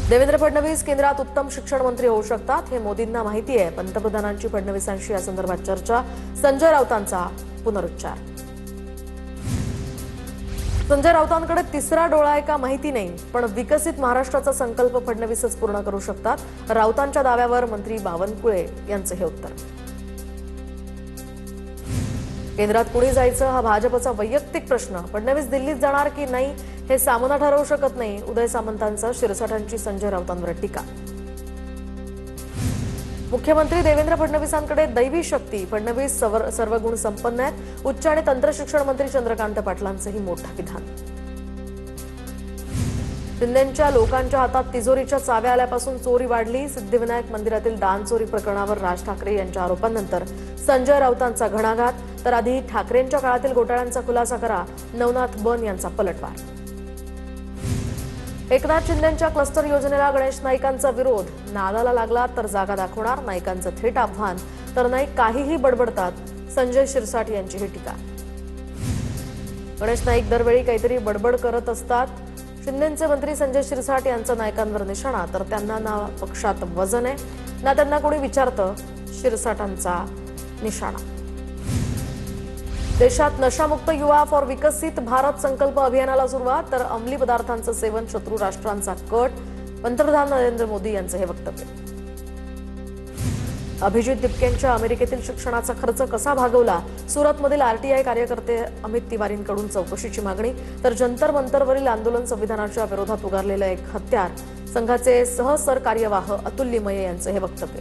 देवेंद्र फडणवीस केंद्रात उत्तम शिक्षण मंत्री होऊ शकतात, हे मोदींना माहिती आहे. पंतप्रधानांची फडणवीसांशी या संदर्भात चर्चा. संजय राऊतांचा पुनरुच्चार. संजय राऊतांकडे तिसरा डोळा आहे का माहिती नाही, पण विकसित महाराष्ट्राचा संकल्प फडणवीसच पूर्ण करू शकतात. राऊतांच्या दाव्यावर मंत्री बावनकुळे यांचं हे उत्तर. केंद्रात कुणी जायचं हा भाजपचा वैयक्तिक प्रश्न. फडणवीस दिल्लीत जाणार की नाही हे सामना ठरवू शकत नाही. उदय सामंतांचं शिरसाटांची संजय राऊतांवर टीका. मुख्यमंत्री देवेंद्र फडणवीसांकडे दैवी शक्ती. फडणवीस सर्वगुण संपन्न आहेत. उच्च आणि तंत्र शिक्षण मंत्री चंद्रकांत पाटलांचंही मोठं विधान. शिंदेंच्या लोकांच्या हातात तिजोरीच्या चाव्या आल्यापासून चोरी वाढली. सिद्धिविनायक मंदिरातील दान चोरी प्रकरणावर राज ठाकरे यांच्या आरोपांनंतर संजय राऊतांचा घणाघात. तर आधी ठाकरेंच्या काळातील घोटाळ्यांचा खुलासा करा, नवनाथ बन यांचा पलटवार. एकनाथ शिंदेंच्या क्लस्टर योजनेला गणेश नाईकांचा विरोध. नादाला लागला तर जागा दाखवणार, नाईकांचं थेट आव्हान. तर नाईक काहीही बडबडतात, संजय शिरसाट यांची ही टीका. गणेश नाईक दरवेळी काहीतरी बडबड करत असतात. शिंदेंचे मंत्री संजय शिरसाट यांचा नायकांवर निशाणा. तर त्यांना ना पक्षात वजन आहे ना त्यांना कोणी विचारतं, शिरसाटांचा निशाणा. देशात नशामुक्त युवा फॉर विकसित भारत संकल्प अभियानाला सुरुवात. तर अंमली पदार्थांचं सेवन शत्रू राष्ट्रांचा कट. पंतप्रधान नरेंद्र मोदी यांचं हे वक्तव्य. अभिजित दिपकेंच्या अमेरिकेतील शिक्षणाचा खर्च कसा भागवला, सुरतमधील आरटीआय कार्यकर्ते अमित तिवारींकडून चौकशीची मागणी. तर जंतर मंतरवरील आंदोलन संविधानाच्या विरोधात उगारलेलं एक हत्यार. संघाचे सहसरकार्यवाह अतुल लिमये यांचं हे वक्तव्य.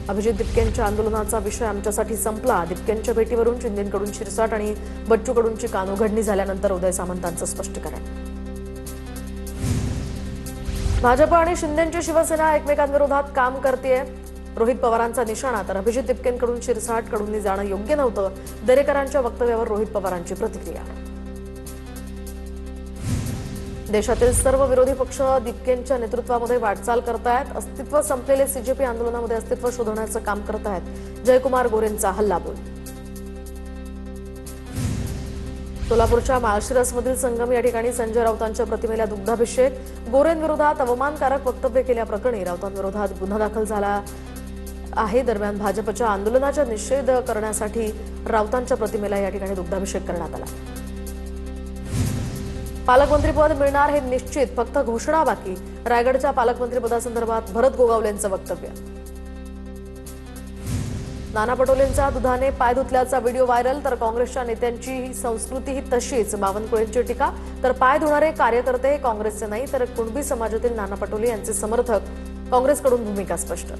अभिजित दिपकेंच्या आंदोलनाचा विषय आमच्यासाठी संपला. दिपकेंच्या भेटीवरून शिंदेंकडून शिरसाट आणि बच्चूकडूनची कानउघडणी झाल्यानंतर उदय सामंतांचं स्पष्टीकरण. भाजप आणि शिंदेंची शिवसेना एकमेकांविरोधात काम करतेय, रोहित पवारांचा निशाणा. तर अभिजित दिपकेंकडून शिरसाटकडून जाणं योग्य नव्हतं, दरेकरांच्या वक्तव्यावर रोहित पवारांची प्रतिक्रिया. देशातील सर्व विरोधी पक्ष दिपकेंच्या नेतृत्वामध्ये वाटचाल करतायत. अस्तित्व संपलेले सीजेपी आंदोलनामध्ये अस्तित्व शोधण्याचं काम करतायत. जयकुमार गोरेंचा हल्लाबोल. सोलापूरच्या माळशिरसमधील संगम या ठिकाणी संजय राऊतांच्या प्रतिमेला दुग्धाभिषेक. गोरेंविरोधात अवमानकारक वक्तव्य केल्याप्रकरणी राऊतांविरोधात गुन्हा दाखल झाला आहे. दरम्यान भाजपच्या आंदोलनाचा निषेध करण्यासाठी राऊतांच्या प्रतिमेला या ठिकाणी दुग्धाभिषेक करण्यात आला. पालकमंत्रीपद मिळणार हे निश्चित, फक्त घोषणा बाकी. रायगडच्या पालकमंत्रीपदासंदर्भात भरत गोगावलेंचं वक्तव्य. नाना पटोलेंचा दुधाने पाय धुतल्याचा व्हिडिओ व्हायरल. तर काँग्रेसच्या नेत्यांची संस्कृती ही तशीच, बावनकुळेंची टीका. तर पाय धुणारे कार्यकर्ते हे काँग्रेसचे नाही, तर कुणबी समाजातील नाना पटोले यांचे समर्थक. काँग्रेसकडून भूमिका स्पष्ट.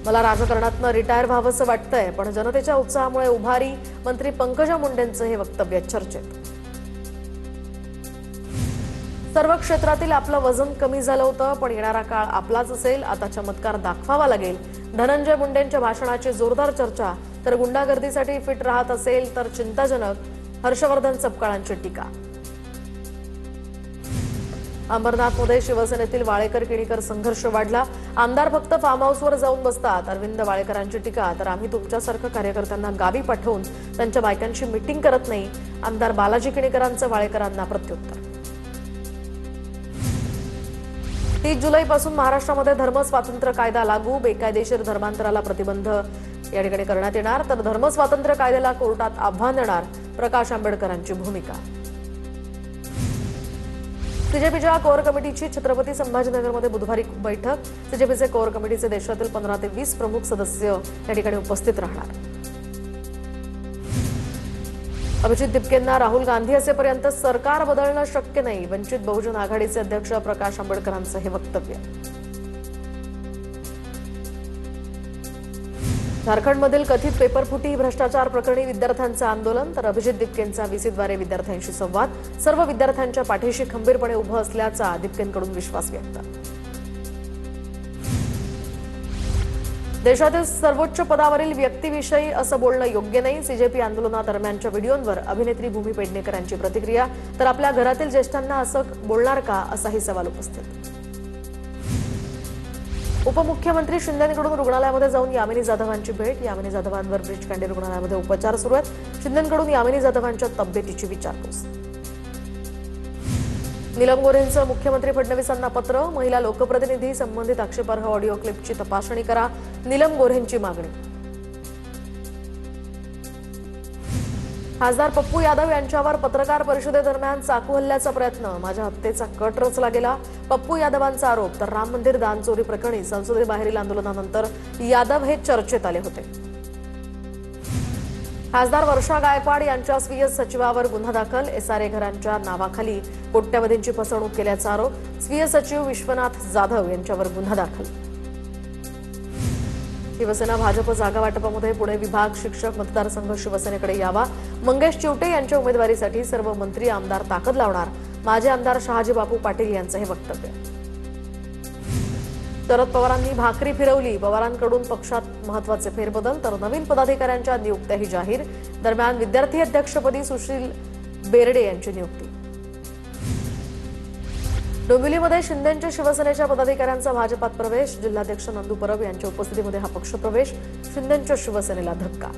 मला राजकारणातनं रिटायर व्हावंसं वाटतंय, पण जनतेच्या उत्साहामुळे उभारी. मंत्री पंकजा मुंडेंचं हे वक्तव्य चर्चेत. सर्व क्षेत्रातील आपलं वजन कमी झालं होतं, पण येणारा काळ आपलाच असेल. आता चमत्कार दाखवावा लागेल. धनंजय मुंडेंच्या भाषणाची जोरदार चर्चा. तर गुंडागर्दीसाठी फिट राहत असेल तर चिंताजनक, हर्षवर्धन सपकाळांची टीका. अंबरनाथमध्ये शिवसेनेतील वाळेकर किणीकर संघर्ष वाढला. आमदार फक्त फार्म हाऊसवर जाऊन बसतात, अरविंद वाळेकरांची टीका. तर आम्ही तुमच्यासारखं कार्यकर्त्यांना गावी पाठवून त्यांच्या बायकांची मीटिंग करत नाही, आमदार बालाजी किणीकरांचं वाळेकरांना प्रत्युत्तर. 30 जुलैपासून महाराष्ट्रामध्ये धर्मस्वातंत्र्य कायदा लागू. बेकायदेशीर धर्मांतराला प्रतिबंध या ठिकाणी करण्यात येणार. तर धर्मस्वातंत्र्य कायद्याला कोर्टात आव्हान देणार, प्रकाश आंबेडकरांची भूमिका. सीजेपीच्या कोअर कमिटीची छत्रपती संभाजीनगरमध्ये बुधवारी बैठक. सीजेपीचे कोअर कमिटीचे देशातील 15 ते 20 प्रमुख सदस्य या ठिकाणी उपस्थित राहणार. अभिजित दिपकेंना राहुल गांधी असेपर्यंत सरकार बदलणं शक्य नाही, वंचित बहुजन आघाडीचे अध्यक्ष प्रकाश आंबेडकरांचं हे वक्तव्य. झारखंडमधील कथित पेपरफुटी भ्रष्टाचार प्रकरणी विद्यार्थ्यांचं आंदोलन. तर अभिजित दिपकेंचा व्हीसीद्वारे विद्यार्थ्यांशी संवाद. सर्व विद्यार्थ्यांच्या पाठीशी खंबीरपणे उभं असल्याचा दिपकेंकडून विश्वास व्यक्त. देशातील सर्वोच्च पदावरील व्यक्तीविषयी असं बोलणं योग्य नाही. सीजेपी आंदोलनादरम्यानच्या व्हिडिओंवर अभिनेत्री भूमी पेडणेकरांची प्रतिक्रिया. तर आपल्या घरातील ज्येष्ठांना असं बोलणार का, असाही सवाल उपस्थित. उपमुख्यमंत्री शिंदेंकडून रुग्णालयामध्ये जाऊन यामिनी जाधवांची भेट. यामिनी जाधवांवर ब्रीच रुग्णालयामध्ये उपचार सुरू आहेत. शिंदेंकडून यामिनी जाधवांच्या तब्येतीची विचारपूस. नीलम गोऱ्हेंचं मुख्यमंत्री फडणवीसांना पत्र. महिला लोकप्रतिनिधी संबंधित आक्षेपार्ह ऑडिओ क्लिपची तपासणी करा, नीलम गोऱ्हेंची मागणी. खासदार पप्पू यादव यांच्यावर पत्रकार परिषदेदरम्यान चाकू हल्ल्याचा प्रयत्न. माझ्या हत्येचा कट रचला गेला, पप्पू यादवांचा आरोप. तर राम मंदिर दान चोरी प्रकरणी संसदेबाहेरील आंदोलनानंतर यादव हे चर्चेत आले होते. खासदार वर्षा गायकवाड यांच्या स्वीय सचिवावर गुन्हा दाखल. एसआरए घरांच्या नावाखाली कोट्यवधींची फसवणूक केल्याचा आरोप. स्वीय सचिव विश्वनाथ जाधव यांच्यावर गुन्हा दाखल. शिवसेना भाजप जागा वाटपामध्ये पुणे विभाग शिक्षक मतदारसंघ शिवसेनेकडे यावा. मंगेश चिवटे यांच्या उमेदवारीसाठी सर्व मंत्री आमदार ताकद लावणार. माजी आमदार शहाजी बापू पाटील यांचं हे वक्तव्य. शरद पवारांनी भाकरी फिरवली. पवारांकडून पक्षात महत्वाचे फेरबदल. तर नवीन पदाधिकाऱ्यांच्या नियुक्त्याही जाहीर. दरम्यान विद्यार्थी अध्यक्षपदी सुशील बेर्डे यांची नियुक्ती. डोंबिवलीमध्ये शिंदेंच्या शिवसेनेच्या पदाधिकाऱ्यांचा भाजपात प्रवेश. जिल्हाध्यक्ष नंदू परब यांच्या उपस्थितीमध्ये हा पक्षप्रवेश. शिंदेंच्या शिवसेनेला धक्का.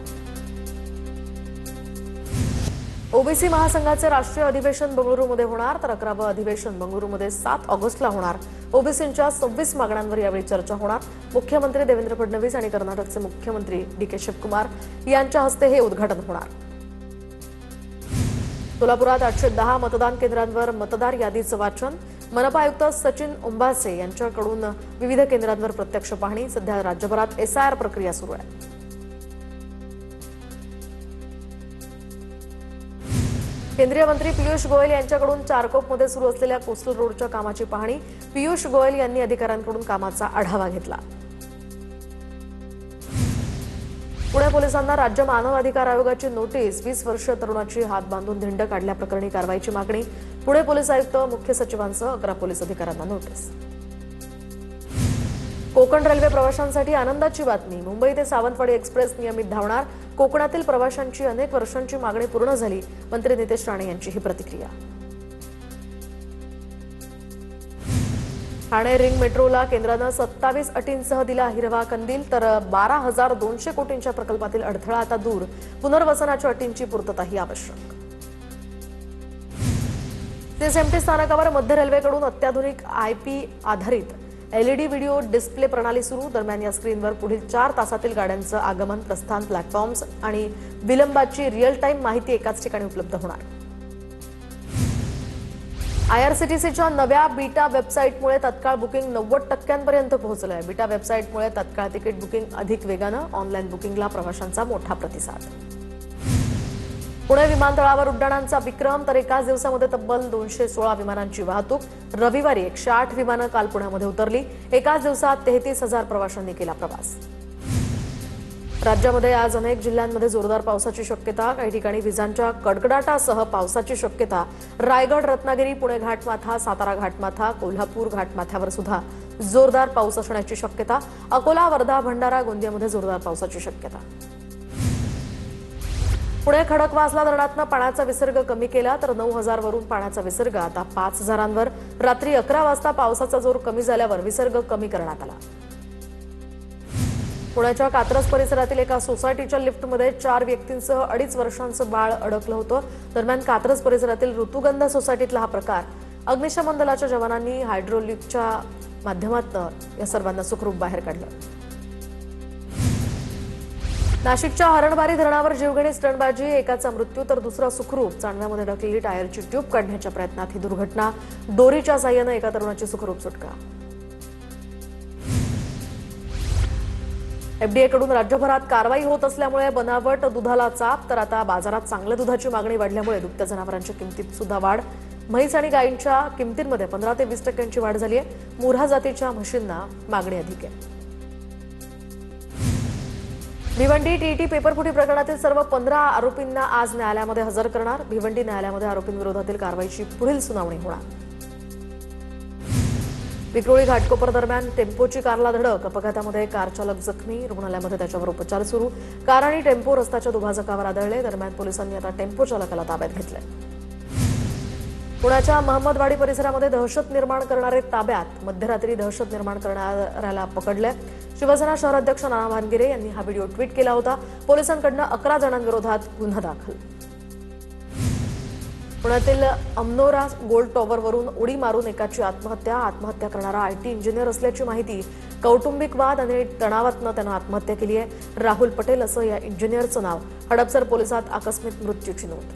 ओबीसी महासंघाचे राष्ट्रीय अधिवेशन बंगळुरूमध्ये होणार. तर 11वे अधिवेशन बंगळुरूमध्ये 7 ऑगस्टला होणार. ओबीसींच्या 26 मागण्यांवर यावेळी चर्चा होणार. मुख्यमंत्री देवेंद्र फडणवीस आणि कर्नाटकचे मुख्यमंत्री डी.के. शिवकुमार यांच्या हस्ते हे उद्घाटन होणार. सोलापुरात 810 मतदान केंद्रांवर मतदार यादीचं वाचन. मनपा आयुक्त सचिन उंबासे यांच्याकडून विविध केंद्रांवर प्रत्यक्ष पाहणी. सध्या राज्यभरात एसआयआर प्रक्रिया सुरू आहे. केंद्रीय मंत्री पियुष गोयल यांच्याकडून चारकोपमध्ये सुरू असलेल्या कोस्टल रोडच्या कामाची पाहणी. पियुष गोयल यांनी अधिकाऱ्यांकडून कामाचा आढावा घेतला. पुणे पोलिसांना राज्य मानव अधिकार आयोगाची नोटीस. 20 वर्षीय तरुणाची हात बांधून धिंड काढल्याप्रकरणी कारवाईची मागणी. पुणे पोलीस आयुक्त मुख्य सचिवांसह 11 पोलीस अधिकाऱ्यांना नोटीस. कोकण रेल्वे प्रवाशांसाठी आनंदाची बातमी. मुंबई ते सावंतवाडी एक्सप्रेस नियमित धावणार. कोकणातील प्रवाशांची अनेक वर्षांची मागणी पूर्ण झाली. मंत्री नितेश राणे यांची ही प्रतिक्रिया. ठाणे रिंग मेट्रोला केंद्रानं 27 अटींसह दिला हिरवा कंदील. तर 12,200 कोटींच्या प्रकल्पातील अडथळा आता दूर. पुनर्वसनाच्या अटींची पूर्तताही आवश्यक. सीएसएमटी स्थानकावर मध्य रेल्वेकडून अत्याधुनिक आयपी आधारित एलईडी व्हिडिओ डिस्प्ले प्रणाली सुरू. दरम्यान या स्क्रीनवर पुढील 4 तासातील गाड्यांचं आगमन, प्रस्थान, प्लॅटफॉर्म्स आणि विलंबाची रिअल टाइम माहिती एकाच ठिकाणी उपलब्ध होणार. आयआरसीटीसीच्या नव्या बीटा वेबसाईटमुळे तत्काळ बुकिंग 90% पोहोचलंय. बीटा वेबसाईटमुळे तत्काळ तिकीट बुकिंग अधिक वेगानं. ऑनलाईन बुकिंगला प्रवाशांचा मोठा प्रतिसाद. पुणे विमानतळावर उड्डाणांचा विक्रम. तर एकाच दिवसामध्ये तब्बल 216 विमानांची वाहतूक. रविवारी 108 विमानं काल पुण्यामध्ये उतरली. एकाच दिवसात 33,000 प्रवाशांनी केला प्रवास. राज्यामध्ये आज अनेक जिल्ह्यांमध्ये जोरदार पावसाची शक्यता. काही ठिकाणी विजांच्या कडकडाटासह पावसाची शक्यता. रायगड, रत्नागिरी, पुणे घाटमाथा, सातारा घाटमाथा, कोल्हापूर घाटमाथ्यावर सुद्धा जोरदार पाऊस असण्याची शक्यता. अकोला, वर्धा, भंडारा, गोंदियामध्ये जोरदार पावसाची शक्यता. पुणे खडकवासला धरणातनं पाण्याचा विसर्ग कमी केला. तर 9,000 वरून पाण्याचा विसर्ग आता 5,000 रात्री 11 वाजता पावसाचा जोर कमी झाल्यावर विसर्ग कमी करण्यात आला. पुण्याच्या कात्रज परिसरातील एका सोसायटीच्या लिफ्टमध्ये 4 व्यक्तींसह 2.5 वर्षांचं बाळ अडकलं होतं. दरम्यान कात्रज परिसरातील ऋतुगंध सोसायटीतला हा प्रकार. अग्निशमन दलाच्या जवानांनी हायड्रोलिफ्टच्या माध्यमातून या सर्वांना सुखरूप बाहेर काढलं. नाशिकच्या हरणबारी धरणावर जीवघेणी स्टंटबाजी. एकाचा मृत्यू तर दुसरा सुखरूप. चांदव्यामध्ये अडकलेली टायरची ट्यूब काढण्याच्या प्रयत्नात ही दुर्घटना. दोरीच्या साह्यानं एका तरुणाची सुखरूप सुटका. एफडीएकडून राज्यभरात कारवाई होत असल्यामुळे बनावट दुधाला चाप. तर आता बाजारात चांगल्या दुधाची मागणी वाढल्यामुळे दुभत्या जनावरांच्या किमतीत सुद्धा वाढ. म्हैस आणि गायींच्या किमतींमध्ये 15 ते 20% वाढ झाली आहे. मुर्हा जातीच्या म्हशींना मागणी अधिक आहे. भिवंडी टीईटी पेपरफुटी प्रकरणातील सर्व 15 आरोपींना आज न्यायालयामध्ये हजर करणार. भिवंडी न्यायालयामध्ये आरोपींविरोधातील कारवाईची पुढील सुनावणी होणार. विक्रोळी घाटकोपर दरम्यान टेम्पोची कारला धडक. अपघातामध्ये कार चालक जखमी. रुग्णालयामध्ये त्याच्यावर उपचार सुरू. कार आणि टेम्पो रस्त्याच्या दुभाजकावर आदळले. दरम्यान पोलिसांनी आता टेम्पो चालकाला ताब्यात घेतले. पुण्याच्या महम्मदवाडी परिसरामध्ये दहशत निर्माण करणारे ताब्यात. मध्यरात्री दहशत निर्माण करणाऱ्याला पकडले. शिवसेना शहराध्यक्ष नाना भानगिरे यांनी हा व्हिडिओ ट्विट केला होता. पोलिसांकडून 11 जणांविरोधात गुन्हा दाखल. पुण्यातील अमनोरा गोल्ड टॉवरवरून उडी मारून एकाची आत्महत्या करणारा आयटी इंजिनियर असल्याची माहिती. कौटुंबिक वाद आणि तणावातनं त्यानं आत्महत्या केली आहे. राहुल पटेल असं या इंजिनियरचं नाव. हडपसर पोलिसात आकस्मिक मृत्यूची नोंद.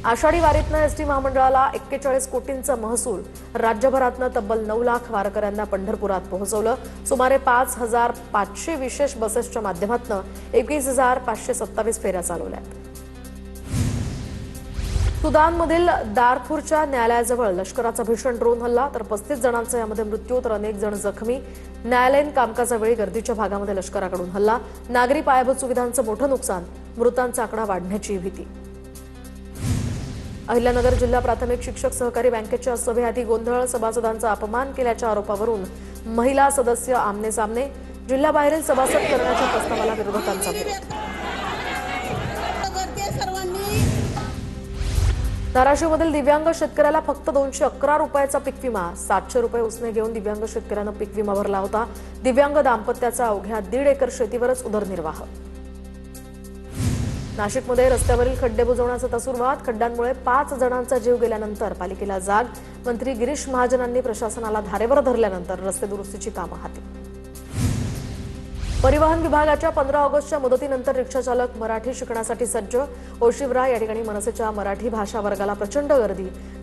आषाढी वारीतनं एसटी महामंडळाला 41 कोटींचा महसूल. राज्यभरातनं तब्बल 9 लाख वारकऱ्यांना पंढरपुरात पोहोचवलं. सुमारे 5,500 विशेष बसेसच्या माध्यमातून 21,527 फेऱ्या चालवल्यात. सुदानमधील दारफूरच्या न्यायालयाजवळ लष्कराचा भीषण ड्रोन हल्ला, तर 35 जणांचा यामध्ये मृत्यू तर अनेक जण जखमी. न्यायालयीन कामकाजावेळी गर्दीच्या भागामध्ये लष्कराकडून हल्ला. नागरी पायाभूत सुविधांचं मोठं नुकसान. मृतांचा आकडा वाढण्याची भीती. अहिल्यानगर जिल्हा प्राथमिक शिक्षक सहकारी बँकेच्या सभेआधी गोंधळ. सभासदांचा अपमान केल्याच्या आरोपावरून महिला सदस्य आमने-सामने. जिल्ह्याबाहेरील सभासद करण्याच्या प्रस्तावाला विरोधकांचा विरोध. धाराशिवमधील दिव्यांग शेतकऱ्याला फक्त 211 रुपयाचा पीक विमा. 700 रुपये उसने घेऊन दिव्यांग शेतकऱ्यानं पीक विमा भरला होता. दिव्यांग दाम्पत्याचा अवघ्या 1.5 एकर शेतीवरच उदरनिर्वाह. नाशिकमध्ये रस्त्यावरील खड्डे बुजवण्याचा तसूरवाद. खड्ड्यांमुळे 5 जणांचा जीव गेल्यानंतर पालिकेला जाग. मंत्री गिरीश महाजनांनी प्रशासनाला धारेवर धरल्यानंतर रस्ते दुरुस्तीची कामं हाती. परिवहन विभागाच्या 15 ऑगस्टच्या मुदतीनंतर रिक्षाचालक मराठी शिकण्यासाठी सज्ज. ओशिवरा या ठिकाणी मनसेच्या मराठी भाषा वर्गाला प्रचंड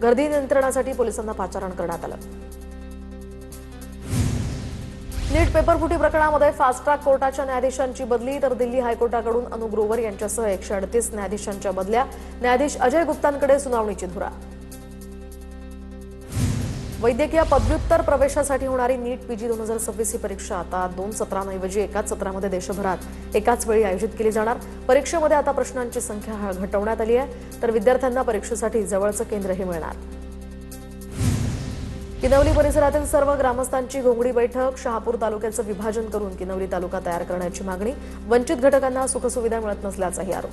गर्दी नियंत्रणासाठी पोलिसांना पाचारण करण्यात आलं. नीट पेपरफुटी प्रकरणामध्ये फास्ट ट्रॅक कोर्टाच्या न्यायाधीशांची बदली, तर दिल्ली हायकोर्टाकडून अनु ग्रोवर यांच्यासह 138 न्यायाधीशांच्या बदल्या. न्यायाधीश अजय गुप्तांकडे सुनावणीची धुरा. वैद्यकीय पदव्युत्तर प्रवेशासाठी होणारी नीट पीजी 2026 ही परीक्षा आता 2 सत्रांऐवजी एकाच सत्रामध्ये देशभरात एकाच वेळी आयोजित केली जाणार. परीक्षेमध्ये आता प्रश्नांची संख्या घटवण्यात आली आहे, तर विद्यार्थ्यांना परीक्षेसाठी जवळचं केंद्रही मिळणार. किनवली परिसरातील सर्व ग्रामस्थांची घोंगडी बैठक. शहापूर तालुक्याचं विभाजन करून किनवली तालुका तयार करण्याची मागणी. वंचित घटकांना सुखसुविधा मिळत नसल्याचाही आरोप.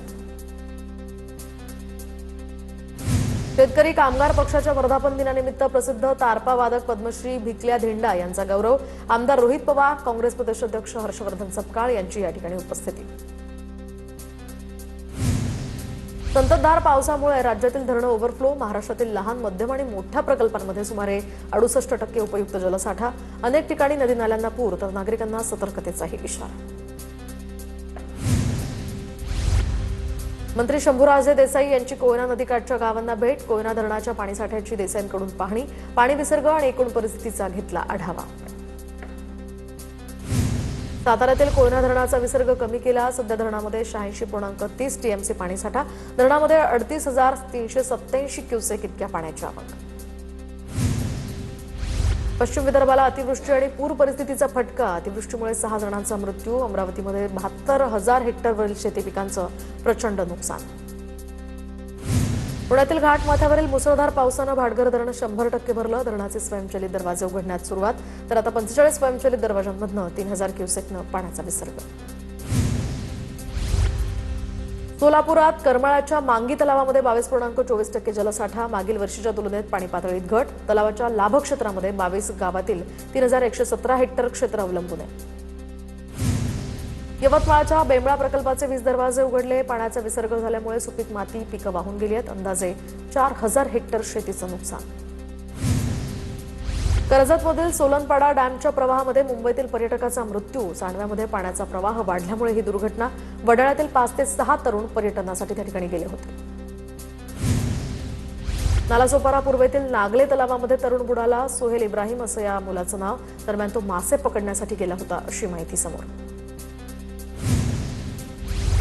शेतकरी कामगार पक्षाच्या वर्धापन दिनानिमित्त प्रसिद्ध तारपा वादक पद्मश्री भिकल्या धेंडा यांचा गौरव. आमदार रोहित पवार, काँग्रेस प्रदेशाध्यक्ष हर्षवर्धन सपकाळ यांची या ठिकाणी उपस्थिती. संततधार पावसामुळे राज्यातील धरणं ओव्हरफ्लो. महाराष्ट्रातील लहान, मध्यम आणि मोठ्या प्रकल्पांमध्ये सुमारे 68% उपयुक्त जलसाठा. अनेक ठिकाणी नदी नाल्यांना पूर, तर नागरिकांना सतर्कतेचाही इशारा. मंत्री शंभूराजे देसाई यांची कोयना नदीकाठच्या गावांना भेट. कोयना धरणाच्या पाणीसाठ्याची देसाईंकडून पाहणी. पाणी विसर्ग आणि एकूण परिस्थितीचा घेतला आढावा. साताऱ्यातील कोयना धरणाचा विसर्ग कमी केला. सध्या धरणामध्ये 86.30 टीएमसी पाणीसाठा. धरणामध्ये 38,387 क्युसेक इतक्या पाण्याची आवक. पश्चिम विदर्भाला अतिवृष्टी आणि पूर परिस्थितीचा फटका. अतिवृष्टीमुळे 6 जणांचा मृत्यू. अमरावतीमध्ये 72,000 हेक्टरवरील शेती पिकांचं प्रचंड नुकसान. पुण्यातील घाटमाथ्यावरील मुसळधार पावसानं भाटघर धरण 100% भरलं. धरणाचे स्वयंचलित दरवाजे उघडण्यास सुरुवात, तर आता 45 स्वयंचलित दरवाजांमधनं 3,000 क्युसेकनं पाण्याचा विसर्ग. सोलापुरात करमाळाच्या मांगी तलावामध्ये 22.24% जलसाठा. मागील वर्षीच्या तुलनेत पाणी पातळीत घट. तलावाच्या लाभक्षेत्रामध्ये 22 गावातील 3,117 हेक्टर क्षेत्र अवलंबून आहे. यवतमाळच्या बेंबळा प्रकल्पाचे 20 दरवाजे उघडले. पाण्याचा विसर्ग झाल्यामुळे सुपीक माती, पिकं वाहून गेली आहेत. अंदाजे 4,000 हेक्टर शेतीचं नुकसान. कर्जतमधील सोलनपाडा डॅमच्या प्रवाहामध्ये मुंबईतील पर्यटकाचा मृत्यू. सांडव्यामध्ये पाण्याचा प्रवाह वाढल्यामुळे ही दुर्घटना. वडाळ्यातील 5 ते 6 तरुण पर्यटनासाठी त्या ठिकाणी गेले होते. नालासोपारा पूर्वेतील नागले तलावामध्ये तरुण बुडाला. सोहेल इब्राहिम असं या मुलाचं नाव. दरम्यान तो मासे पकडण्यासाठी गेला होता अशी माहिती समोर.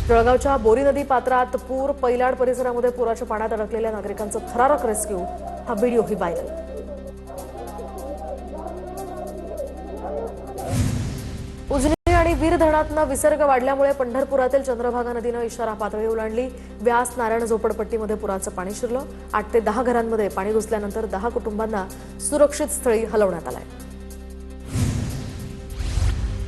जळगावच्या बोरी नदी पात्रात पूर. पैलाड परिसरामध्ये पुराच्या पाण्यात अडकलेल्या नागरिकांचं थरारक रेस्क्यू. हा व्हिडिओही व्हायरल. उजनी आणि वीर धरणातनं विसर्ग वाढल्यामुळे पंढरपुरातील चंद्रभागा नदीनं इशारा पातळी ओलांडली. व्यास नारायण झोपडपट्टीमध्ये पुराचं पाणी शिरलं. 8 ते 10 घरांमध्ये पाणी घुसल्यानंतर 10 कुटुंबांना सुरक्षित स्थळी हलवण्यात आलंय.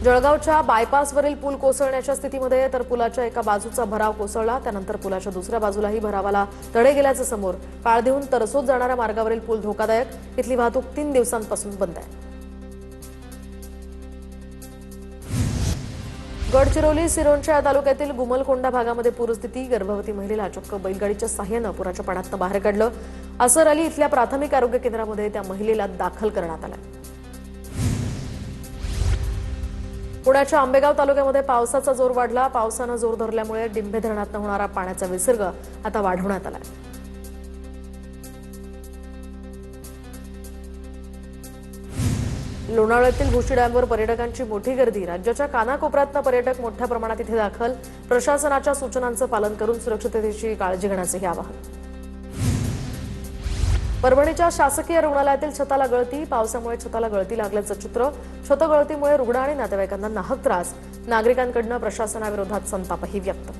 जळगावच्या बायपासवरील पूल कोसळण्याच्या स्थितीमध्ये, तर पुलाच्या एका बाजूचा भराव कोसळला. त्यानंतर पुलाच्या दुसऱ्या बाजूलाही भरावाला तडे गेल्याचं समोर. पाळदेहून तरसोद जाणाऱ्या मार्गावरील पूल धोकादायक. इथली वाहतूक 3 दिवसांपासून बंद आहे. गडचिरोली सिरोंचा तालुक्यातील गुमलकोंडा भागामध्ये पूरस्थिती. गर्भवती महिलेला चक्क बैलगाडीच्या साह्यानं पुराच्या पाण्यातून बाहेर काढलं. असरअली इथल्या प्राथमिक आरोग्य केंद्रामध्ये त्या महिलेला दाखल करण्यात आलं. पुण्याच्या आंबेगाव तालुक्यामध्ये पावसाचा जोर वाढला. पावसानं जोर धरल्यामुळे डिंभे धरणातून होणारा पाण्याचा विसर्ग आता वाढवण्यात आला. लोणावळ्यातील भुशी डॅमवर पर्यटकांची मोठी गर्दी. राज्याच्या कानाकोपऱ्यातनं पर्यटक मोठ्या प्रमाणात इथे दाखल. प्रशासनाच्या सूचनांचं पालन करून सुरक्षिततेची काळजी घेण्याचंही आवाहन. परभणीच्या शासकीय रुग्णालयातील छताला गळती. पावसामुळे छताला गळती लागल्याचं चित्र. छत गळतीमुळे रुग्ण आणि नातेवाईकांना नाहक त्रास. नागरिकांकडून प्रशासनाविरोधात संतापही व्यक्त.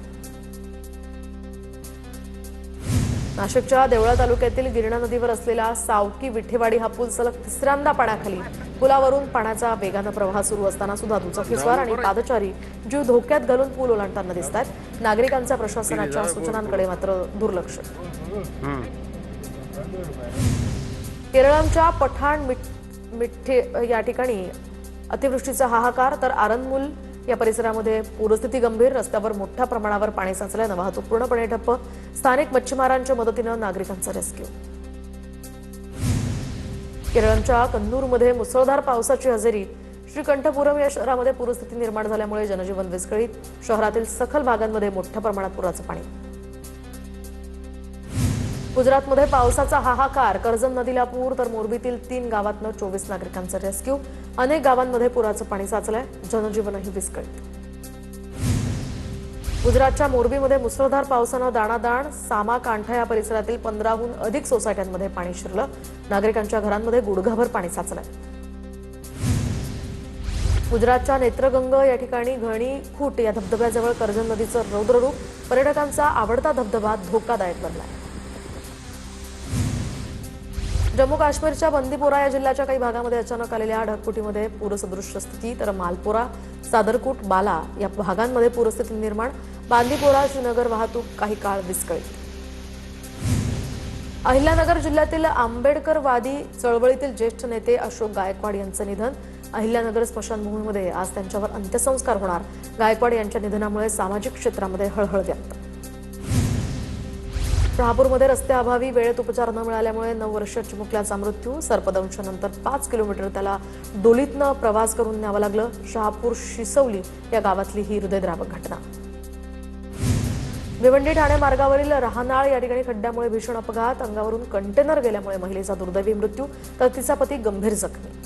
नाशिकच्या देवळा तालुक्यातील गिरणा नदीवर असलेला सावकी विठेवाडी हा पूल सलग तिसऱ्यांदा पाण्याखाली. पुलावरून पाण्याचा वेगानं प्रवाह सुरू असताना सुद्धा दुचाकीस्वार आणि पादचारी जीव धोक्यात घालून पूल ओलांडताना दिसत आहेत. नागरिकांचा प्रशासनाच्या सूचनांकडे मात्र दुर्लक्ष. केरळच्या पठाण मिठ्ठे या ठिकाणी अतिवृष्टीचा हाहाकार. तर आरनमुल या परिसरामध्ये पूरस्थिती गंभीर. रस्त्यावर मोठ्या प्रमाणावर पाणी साचल्यानं वाहतूक पूर्णपणे ठप्प. स्थानिक मच्छीमारांच्या मदतीनं नागरिकांचा रेस्क्यू. केरळच्या कन्नूरमध्ये मुसळधार पावसाची हजेरी. श्रीकंठपुरम या शहरामध्ये पूरस्थिती निर्माण झाल्यामुळे जनजीवन विस्कळीत. शहरातील सखल भागांमध्ये मोठ्या प्रमाणात पुराचं पाणी. गुजरातमध्ये पावसाचा हाहाकार. कर्जत नदीला पूर. तर मोरबीतील 3 गावांतनं 24 नागरिकांचं रेस्क्यू. अनेक गावांमध्ये पुराचं पाणी साचलंय. जनजीवनही विस्कळीत. गुजरातच्या मोरबीमध्ये मुसळधार पावसानं दाणादाण. सामा कांठा या परिसरातील 15हून अधिक सोसायट्यांमध्ये पाणी शिरलं. नागरिकांच्या घरांमध्ये गुडघाभर पाणी साचलंय. गुजरातच्या नेत्रगंग या ठिकाणी घणीखूट या धबधब्याजवळ कर्जत नदीचं रौद्ररूप. पर्यटकांचा आवडता धबधबा धोकादायक बनलाय. जम्मू काश्मीरच्या बंदीपोरा या जिल्ह्याच्या काही भागामध्ये अचानक आलेल्या ढगफुटीमध्ये पूरसदृश स्थिती. तर मालपोरा, सादरकोट, बाला या भागांमध्ये पूरस्थिती निर्माण. बांदीपोरा श्रीनगर वाहतूक काही काळ विस्कळीत. अहिल्यानगर जिल्ह्यातील आंबेडकरवादी चळवळीतील ज्येष्ठ नेते अशोक गायकवाड यांचं निधन. अहिल्यानगर स्मशानभूमीमध्ये आज त्यांच्यावर अंत्यसंस्कार होणार. गायकवाड यांच्या निधनामुळे सामाजिक क्षेत्रामध्ये हळहळ व्यक्त. शहापूरमध्ये रस्त्याअभावी वेळेत उपचार न मिळाल्यामुळे 9 वर्षीय चिमुकल्याचा मृत्यू. सर्पदंशानंतर 5 किलोमीटर त्याला डोलीतनं प्रवास करून न्यावं लागलं. शहापूर शिसवली या गावातली ही हृदयद्रावक घटना. भिवंडी ठाणे मार्गावरील रहानाळ या ठिकाणी खड्ड्यामुळे भीषण अपघात. अंगावरून कंटेनर गेल्यामुळे महिलेचा दुर्दैवी मृत्यू. तर तिचा पती गंभीर जखमी.